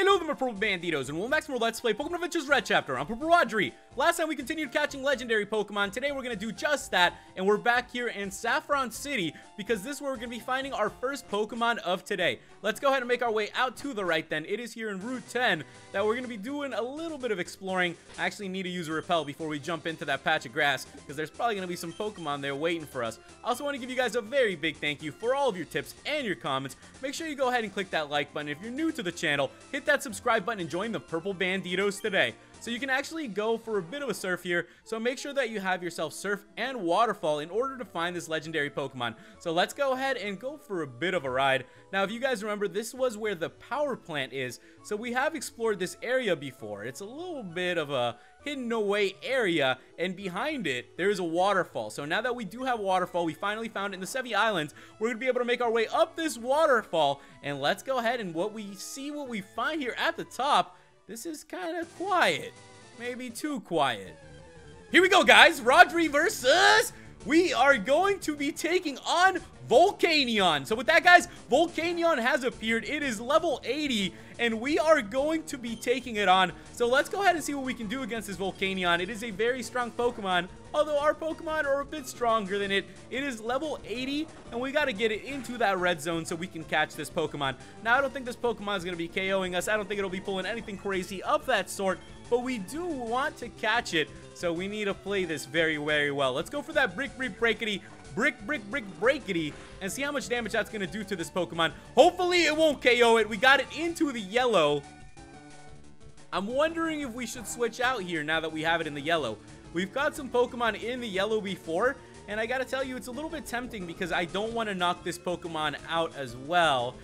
Hello there, my Purple Banditos, and welcome back to more Let's Play Pokemon Adventures Red Chapter. I'm PurpleRodri. Last time we continued catching legendary Pokemon. Today we're going to do just that, and we're back here in Saffron City, because this is where we're going to be finding our first Pokemon of today. Let's go ahead and make our way out to the right then. It is here in Route 10 that we're going to be doing a little bit of exploring. I actually need to use a repel before we jump into that patch of grass, because there's probably going to be some Pokemon there waiting for us. I also want to give you guys a very big thank you for all of your tips and your comments. Make sure you go ahead and click that like button. If you're new to the channel, hit that subscribe button and join the Purple Banditos today. So you can actually go for a bit of a surf here, so make sure that you have yourself surf and waterfall in order to find this legendary Pokemon. So let's go ahead and go for a bit of a ride. Now, if you guys remember, this was where the power plant is, so we have explored this area before. It's a little bit of a hidden away area, and behind it, there is a waterfall. So now that we do have a waterfall, we finally found it in the Sevi Islands, we're going to be able to make our way up this waterfall, and let's go ahead and what we find here at the top. This is kind of quiet. Maybe too quiet. Here we go, guys. Rodri versus... we are going to be taking on Volcanion. So with that, guys, Volcanion has appeared. It is level 80, and we are going to be taking it on. So let's go ahead and see what we can do against this Volcanion. It is a very strong Pokemon, although our Pokemon are a bit stronger than it. It is level 80, and we got to get it into that red zone so we can catch this Pokemon. Now, I don't think this Pokemon is going to be KOing us. I don't think it'll be pulling anything crazy of that sort, but we do want to catch it, so we need to play this very, very well. Let's go for that brick breakity, and see how much damage that's going to do to this Pokemon. Hopefully, it won't KO it. We got it into the yellow. I'm wondering if we should switch out here now that we have it in the yellow. We've got some Pokemon in the yellow before, and I gotta tell you, it's a little bit tempting because I don't want to knock this Pokemon out as well.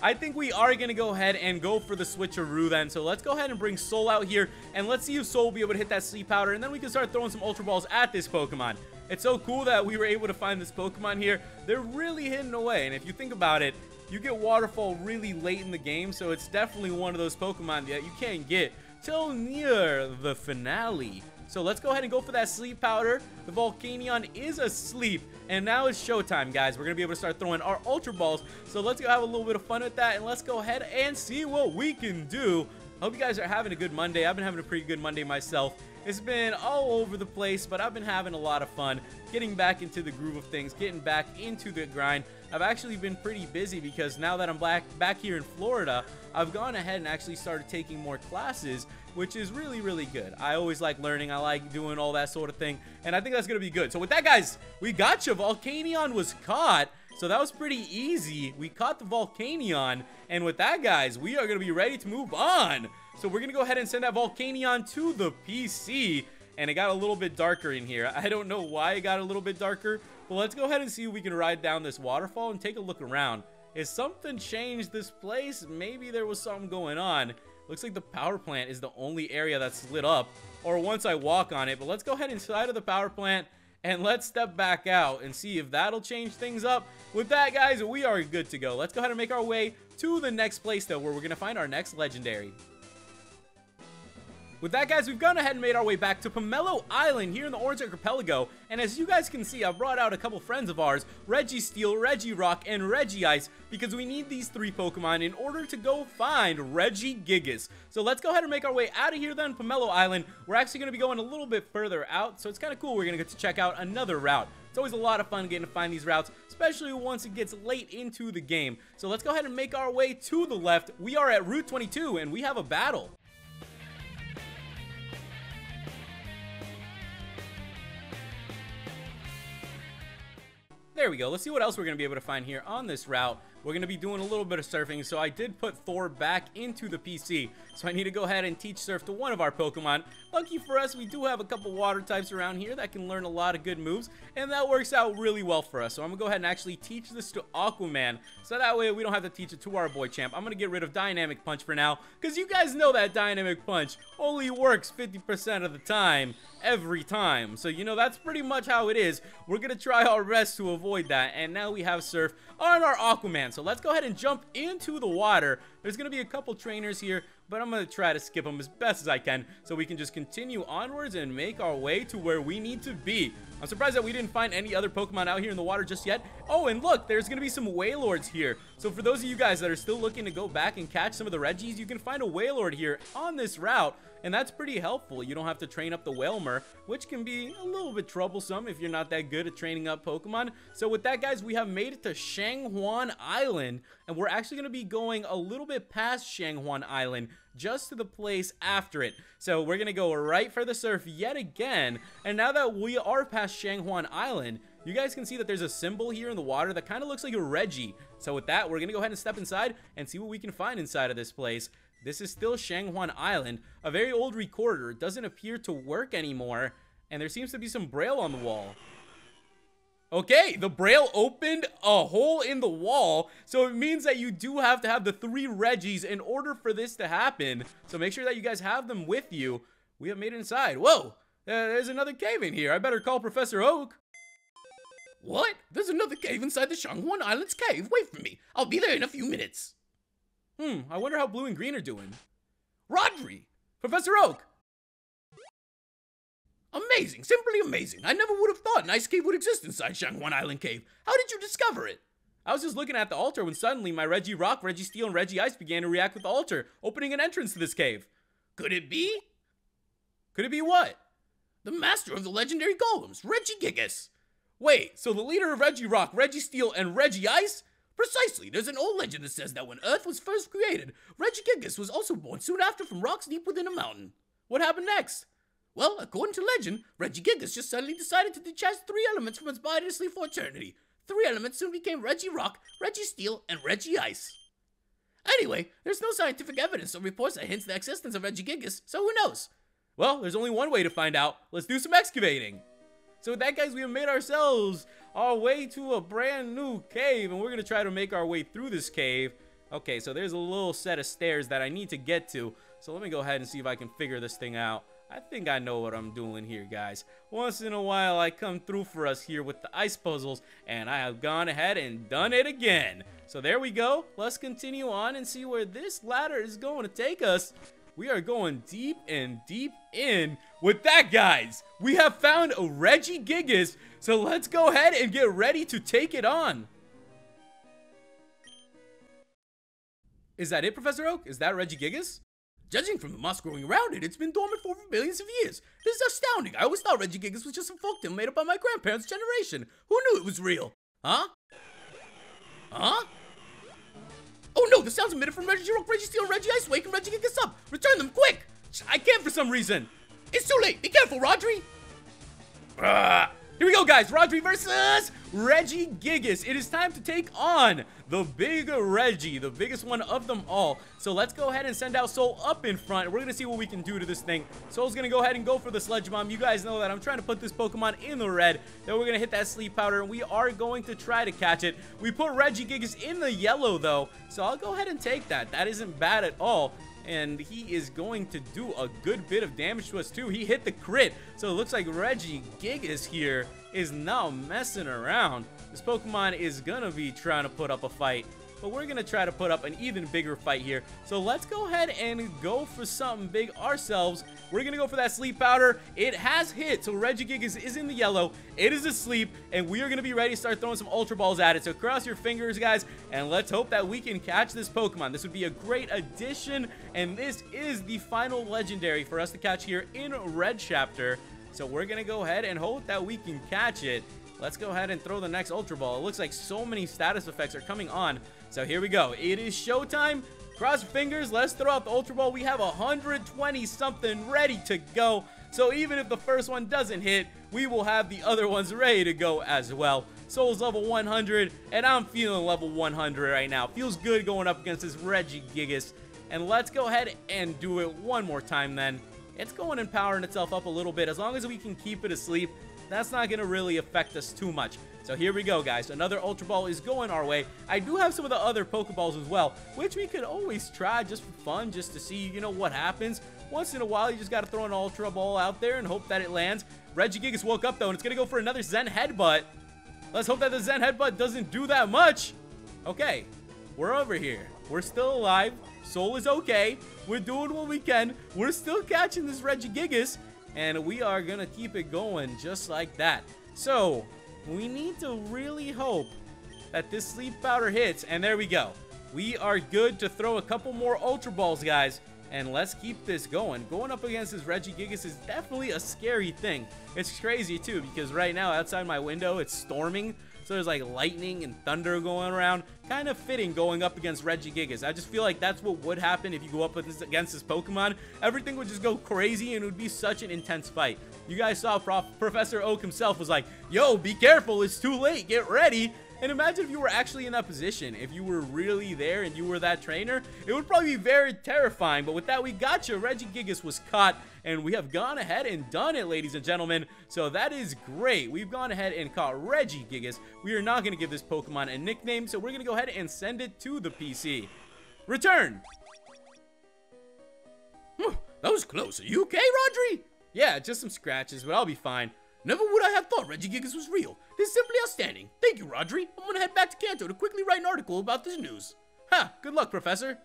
I think we are going to go ahead and go for the switcheroo then. So let's go ahead and bring Soul out here, and let's see if Soul will be able to hit that Sleep Powder, and then we can start throwing some Ultra Balls at this Pokemon. It's so cool that we were able to find this Pokemon here. They're really hidden away, and if you think about it, you get Waterfall really late in the game, so it's definitely one of those Pokemon that you can't get till near the finale. So let's go ahead and go for that Sleep Powder. The Volcanion is asleep, and now it's showtime, guys. We're going to be able to start throwing our Ultra Balls. So let's go have a little bit of fun with that, and let's go ahead and see what we can do. Hope you guys are having a good Monday. I've been having a pretty good Monday myself. It's been all over the place, but I've been having a lot of fun getting back into the groove of things, getting back into the grind. I've actually been pretty busy because now that I'm back here in Florida, I've gone ahead and actually started taking more classes, which is really, really good. I always like learning. I like doing all that sort of thing, and I think that's going to be good. So with that, guys, we got you. Volcanion was caught, so that was pretty easy. We caught the Volcanion, and with that, guys, we are going to be ready to move on. So we're going to go ahead and send that Volcanion to the PC, and it got a little bit darker in here. I don't know why it got a little bit darker, but let's go ahead and see if we can ride down this waterfall and take a look around. Is something changed this place? Maybe there was something going on. Looks like the power plant is the only area that's lit up, or once I walk on it. But let's go ahead inside of the power plant, and let's step back out and see if that'll change things up. With that, guys, we are good to go. Let's go ahead and make our way to the next place, though, where we're going to find our next legendary. With that, guys, we've gone ahead and made our way back to Pomelo Island here in the Orange Archipelago, and as you guys can see, I've brought out a couple friends of ours, Registeel, Regirock, and Regice, because we need these three Pokemon in order to go find Regigigas. So let's go ahead and make our way out of here then, Pomelo Island. We're actually going to be going a little bit further out, so it's kind of cool. We're going to get to check out another route. It's always a lot of fun getting to find these routes, especially once it gets late into the game. So let's go ahead and make our way to the left. We are at Route 22, and we have a battle. There we go. Let's see what else we're going to be able to find here on this route. We're going to be doing a little bit of surfing, so I did put Thor back into the PC. So I need to go ahead and teach surf to one of our Pokemon. Lucky for us, we do have a couple water types around here that can learn a lot of good moves, and that works out really well for us. So I'm going to go ahead and actually teach this to Aquaman, so that way we don't have to teach it to our boy champ. I'm going to get rid of Dynamic Punch for now, because you guys know that Dynamic Punch only works 50% of the time, every time. So, you know, that's pretty much how it is. We're going to try our best to avoid that, and now we have Surf on our Aquaman. So let's go ahead and jump into the water. There's going to be a couple trainers here, but I'm going to try to skip them as best as I can so we can just continue onwards and make our way to where we need to be. I'm surprised that we didn't find any other Pokemon out here in the water just yet. Oh, and look, there's going to be some Wailords here. So for those of you guys that are still looking to go back and catch some of the Regis, you can find a Wailord here on this route. And that's pretty helpful. You don't have to train up the Wailmer, which can be a little bit troublesome if you're not that good at training up Pokemon. So with that, guys, we have made it to Shanghuan Island, and we're actually going to be going a little bit past Shanghuan Island, just to the place after it. So we're going to go right for the surf yet again. And now that we are past Shanghuan Island, you guys can see that there's a symbol here in the water that kind of looks like a Regi. So with that, we're going to go ahead and step inside and see what we can find inside of this place. This is still Shanghuan Island, a very old recorder. It doesn't appear to work anymore, and there seems to be some braille on the wall. Okay, the braille opened a hole in the wall, so it means that you do have to have the 3 Regis in order for this to happen. So make sure that you guys have them with you. We have made it inside. Whoa, there's another cave in here. I better call Professor Oak. What? There's another cave inside the Shanghuan Island's cave. Wait for me. I'll be there in a few minutes. I wonder how Blue and Green are doing. Rodri! Professor Oak! Amazing, simply amazing. I never would have thought an ice cave would exist inside Shanghuan Island Cave. How did you discover it? I was just looking at the altar when suddenly my Regirock, Registeel, and Regice began to react with the altar, opening an entrance to this cave. Could it be? Could it be what? The master of the legendary golems, Regigigas. Wait, so the leader of Regirock, Registeel, and Regice? Precisely. There's an old legend that says that when Earth was first created, Regigigas was also born soon after from rocks deep within a mountain. What happened next? Well, according to legend, Regigigas just suddenly decided to detach 3 elements from its body to sleep for eternity. 3 elements soon became Regirock, Registeel, and Regice. Anyway, there's no scientific evidence or reports that hints the existence of Regigigas, so who knows? Well, there's only one way to find out. Let's do some excavating. So with that, guys, we have made ourselves our way to a brand new cave, and we're going to try to make our way through this cave. Okay, so there's a little set of stairs that I need to get to. So let me go ahead and see if I can figure this thing out. I think I know what I'm doing here, guys. Once in a while, I come through for us here with the ice puzzles, and I have gone ahead and done it again. So there we go. Let's continue on and see where this ladder is going to take us. We are going deep and deep in. With that, guys, we have found a Regigigas, so let's go ahead and get ready to take it on. Is that it, Professor Oak? Is that Regigigas? Judging from the moss growing around it, it's been dormant for over billions of years. This is astounding. I always thought Regigigas was just some folktale made up by my grandparents' generation. Who knew it was real? Huh? Huh? Oh no, the sounds emitted from Regirock, Registeel, and Regice waking Regigigas up. Return them, quick! I can't for some reason. It's too late. Be careful, Rodri. Here we go, guys. Rodri versus Regigigas. It is time to take on the big Regi, the biggest one of them all. So let's go ahead and send out Soul up in front. We're going to see what we can do to this thing. Soul's going to go ahead and go for the Sludge Bomb. You guys know that I'm trying to put this Pokemon in the red. Then we're going to hit that Sleep Powder, and we are going to try to catch it. We put Regigigas in the yellow, though, so I'll go ahead and take that. That isn't bad at all. And he is going to do a good bit of damage to us, too. He hit the crit. So it looks like Regigigas here is not messing around. This Pokemon is going to be trying to put up a fight. But we're going to try to put up an even bigger fight here. So let's go ahead and go for something big ourselves. We're going to go for that Sleep Powder. It has hit. So Regigigas is in the yellow. It is asleep. And we are going to be ready to start throwing some Ultra Balls at it. So cross your fingers, guys. And let's hope that we can catch this Pokemon. This would be a great addition. And this is the final legendary for us to catch here in Red Chapter. So we're going to go ahead and hope that we can catch it. Let's go ahead and throw the next Ultra Ball. It looks like so many status effects are coming on. So here we go. It is showtime. Cross your fingers. Let's throw out the Ultra Ball. We have 120 something ready to go. So even if the first one doesn't hit, we will have the other ones ready to go as well. Soul's level 100, and I'm feeling level 100 right now. Feels good going up against this Regigigas. And let's go ahead and do it one more time then. It's going and powering itself up a little bit. As long as we can keep it asleep, that's not going to really affect us too much. So here we go, guys. Another Ultra Ball is going our way. I do have some of the other Pokeballs as well, which we could always try just for fun, just to see, you know, what happens. Once in a while, you just got to throw an Ultra Ball out there and hope that it lands. Regigigas woke up, though, and it's going to go for another Zen Headbutt. Let's hope that the Zen Headbutt doesn't do that much. Okay, we're over here. We're still alive. Soul is okay. We're doing what we can. We're still catching this Regigigas, and we are going to keep it going just like that. So, we need to really hope that this sleep powder hits, and there we go. We are good to throw a couple more Ultra Balls, guys, and let's keep this going. Going up against this Regigigas is definitely a scary thing. It's crazy, too, because right now, outside my window, it's storming. So there's like lightning and thunder going around. Kind of fitting going up against Regigigas. I just feel like that's what would happen if you go up against this Pokemon. Everything would just go crazy and it would be such an intense fight. You guys saw Professor Oak himself was like, yo, be careful, it's too late, get ready. And imagine if you were actually in that position, if you were really there and you were that trainer, it would probably be very terrifying. But with that, we got you. Regigigas was caught, and we have gone ahead and done it, ladies and gentlemen. So that is great. We've gone ahead and caught Regigigas. We are not going to give this Pokemon a nickname, so we're going to go ahead and send it to the PC. Return. That was close. Are you okay, Rodri? Yeah, just some scratches, but I'll be fine. Never would I have thought Regigigas was real. This is simply outstanding. Thank you, Rodri. I'm gonna head back to Kanto to quickly write an article about this news. Ha! Good luck, Professor.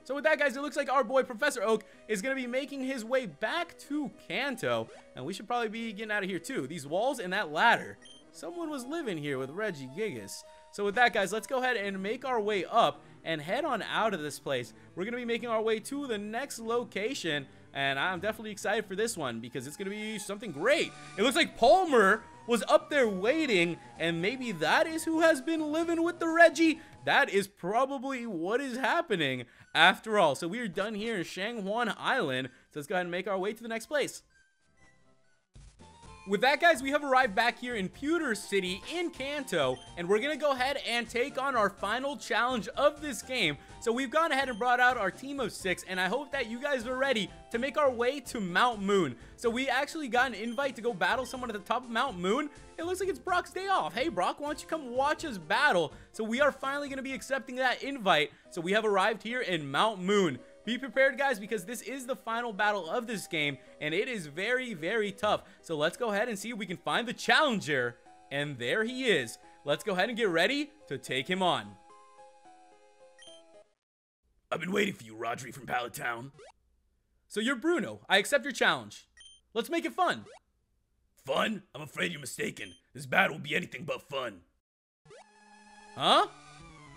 So with that, guys, it looks like our boy Professor Oak is gonna be making his way back to Kanto, and we should probably be getting out of here too. These walls and that ladder. Someone was living here with Regigigas. So with that, guys, let's go ahead and make our way up and head on out of this place. We're gonna be making our way to the next location. And I'm definitely excited for this one because it's going to be something great. It looks like Palmer was up there waiting, and maybe that is who has been living with the Reggie. That is probably what is happening after all. So we are done here in Shanghuan Island. So let's go ahead and make our way to the next place. With that, guys, we have arrived back here in Pewter City in Kanto, and we're going to go ahead and take on our final challenge of this game. So we've gone ahead and brought out our team of 6, and I hope that you guys are ready to make our way to Mount Moon. So we actually got an invite to go battle someone at the top of Mount Moon. It looks like it's Brock's day off. Hey, Brock, why don't you come watch us battle? So we are finally going to be accepting that invite. So we have arrived here in Mount Moon. Be prepared, guys, because this is the final battle of this game, and it is very, very tough. So let's go ahead and see if we can find the challenger, and there he is. Let's go ahead and get ready to take him on. I've been waiting for you, Rodri from Pallet Town. So you're Bruno. I accept your challenge. Let's make it fun. Fun? I'm afraid you're mistaken. This battle will be anything but fun. Huh?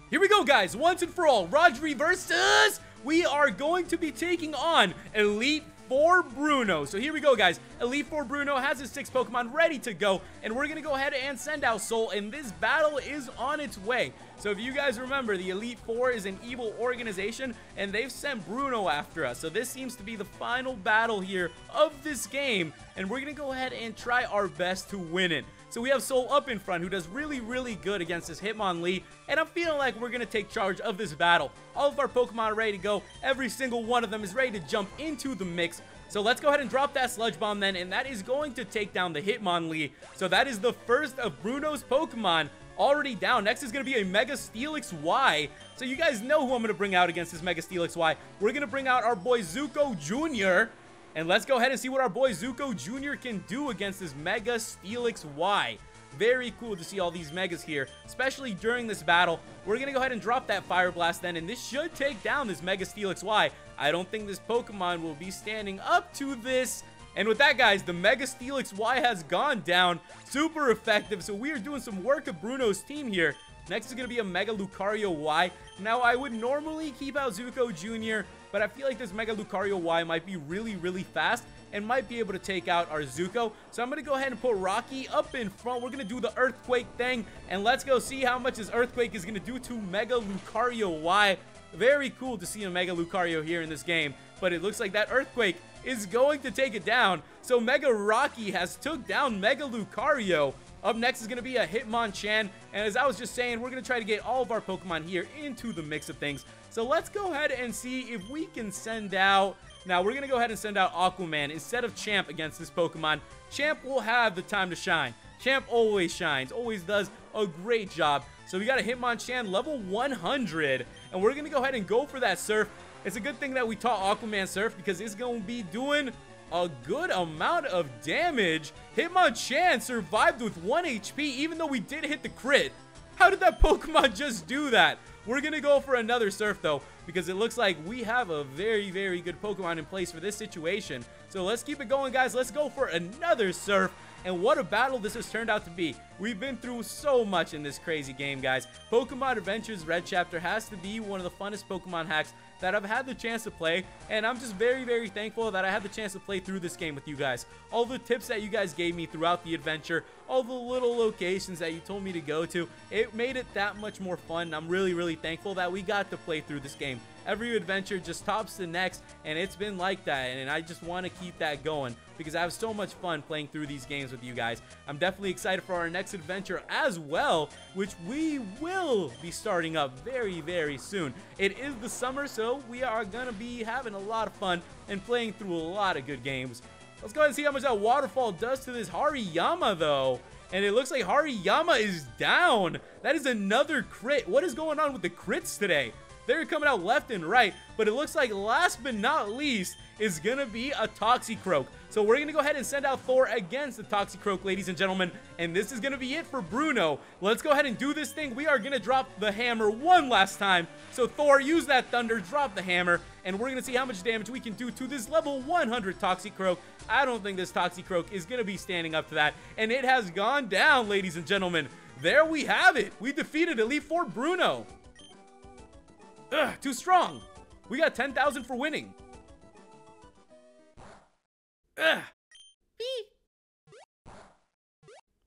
Here we go, guys. Once and for all, Rodri versus... We are going to be taking on Elite Four Bruno. So here we go, guys. Elite Four Bruno has his 6 Pokemon ready to go, and we're going to go ahead and send out Soul, and this battle is on its way. So if you guys remember, the Elite Four is an evil organization, and they've sent Bruno after us. So this seems to be the final battle here of this game, and we're going to go ahead and try our best to win it. So we have Soul up in front, who does really, really good against this Hitmonlee, and I'm feeling like we're going to take charge of this battle. All of our Pokemon are ready to go. Every single one of them is ready to jump into the mix. So let's go ahead and drop that Sludge Bomb then, and that is going to take down the Hitmonlee. So that is the first of Bruno's Pokemon already down. Next is going to be a Mega Steelix Y. So you guys know who I'm going to bring out against this Mega Steelix Y. We're going to bring out our boy Zuko Jr., and let's go ahead and see what our boy Zuko Jr. can do against this Mega Steelix Y. Very cool to see all these Megas here, especially during this battle. We're going to go ahead and drop that Fire Blast then, and this should take down this Mega Steelix Y. I don't think this Pokemon will be standing up to this. And with that, guys, the Mega Steelix Y has gone down. Super effective. So we are doing some work of Bruno's team here. Next is going to be a Mega Lucario Y. Now, I would normally keep out Zuko Jr., but I feel like this Mega Lucario Y might be really, really fast and might be able to take out our Zuko. So I'm going to go ahead and put Rocky up in front. We're going to do the Earthquake thing, and let's go see how much this Earthquake is going to do to Mega Lucario Y. Very cool to see a Mega Lucario here in this game, but it looks like that Earthquake is going to take it down. So Mega Rocky has took down Mega Lucario. Up next is going to be a Hitmonchan, and as I was just saying, we're going to try to get all of our Pokemon here into the mix of things. So let's go ahead and see if we can send out... Now, we're going to go ahead and send out Aquaman instead of Champ against this Pokemon. Champ will have the time to shine. Champ always shines, always does a great job. So we got a Hitmonchan level 100, and we're going to go ahead and go for that Surf. It's a good thing that we taught Aquaman Surf because it's going to be doing a good amount of damage. Hitmonchan survived with 1 HP even though we did hit the crit. How did that Pokemon just do that? We're going to go for another surf, though, because it looks like we have a very, very good Pokemon in place for this situation. So let's keep it going, guys. Let's go for another surf. And what a battle this has turned out to be. We've been through so much in this crazy game, guys. Pokemon Adventures Red Chapter has to be one of the funnest Pokemon hacks that I've had the chance to play, and I'm just very, very thankful that I had the chance to play through this game with you guys. All the tips that you guys gave me throughout the adventure, all the little locations that you told me to go to, it made it that much more fun. I'm really, really thankful that we got to play through this game. Every adventure just tops the next, and it's been like that, and I just want to keep that going because I have so much fun playing through these games with you guys. I'm definitely excited for our next adventure as well, which we will be starting up very, very soon. It is the summer, so we are going to be having a lot of fun and playing through a lot of good games. Let's go ahead and see how much that waterfall does to this Hariyama, though. And it looks like Hariyama is down. That is another crit. What is going on with the crits today? They're coming out left and right, but it looks like last but not least is going to be a Toxicroak. So we're going to go ahead and send out Thor against the Toxicroak, ladies and gentlemen, and this is going to be it for Bruno. Let's go ahead and do this thing. We are going to drop the hammer one last time. So Thor, use that thunder, drop the hammer, and we're going to see how much damage we can do to this level 100 Toxicroak. I don't think this Toxicroak is going to be standing up to that, and it has gone down, ladies and gentlemen. There we have it. We defeated Elite Four Bruno. Ugh, too strong. We got 10,000 for winning. Ugh. Beep.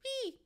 Beep.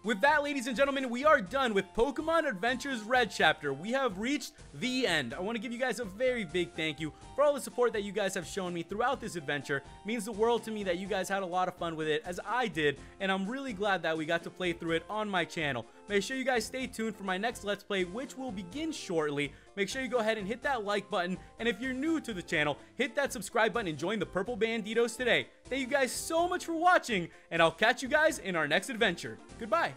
With that, ladies and gentlemen, we are done with Pokemon Adventures Red Chapter. We have reached the end. I want to give you guys a very big thank you for all the support that you guys have shown me throughout this adventure. It means the world to me that you guys had a lot of fun with it, as I did, and I'm really glad that we got to play through it on my channel. Make sure you guys stay tuned for my next Let's Play, which will begin shortly. Make sure you go ahead and hit that like button, and if you're new to the channel, hit that subscribe button and join the Purple Banditos today. Thank you guys so much for watching, and I'll catch you guys in our next adventure. Goodbye.